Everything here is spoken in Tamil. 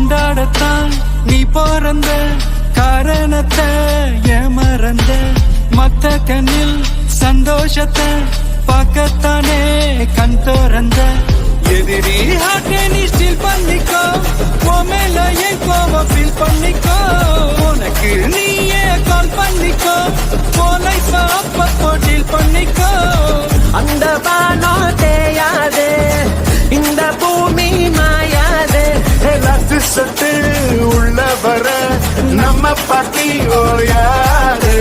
கொண்டாடத்தான் நீ பிறந்த காரணத்தை ஏமறந்த மத்த கண்ணில் சந்தோஷத்தை பார்க்கத்தானே கண் திறந்த எதிரி ஹார்ட்டை நீ ஸ்டீல் பண்ணிக்கோ மேல என் கோவம் ஃபீல் பண்ணிக்கோ உனக்கு நீயே கால் பண்ணிக்கோ லைஃப் அப்பப்போ டீல் பண்ணிக்கோ அந்த வானம் தேயாது இந்த பூமி மாயாது ரத்து சத்து உள்ள வர நம்ம பாட்டி ஓயாது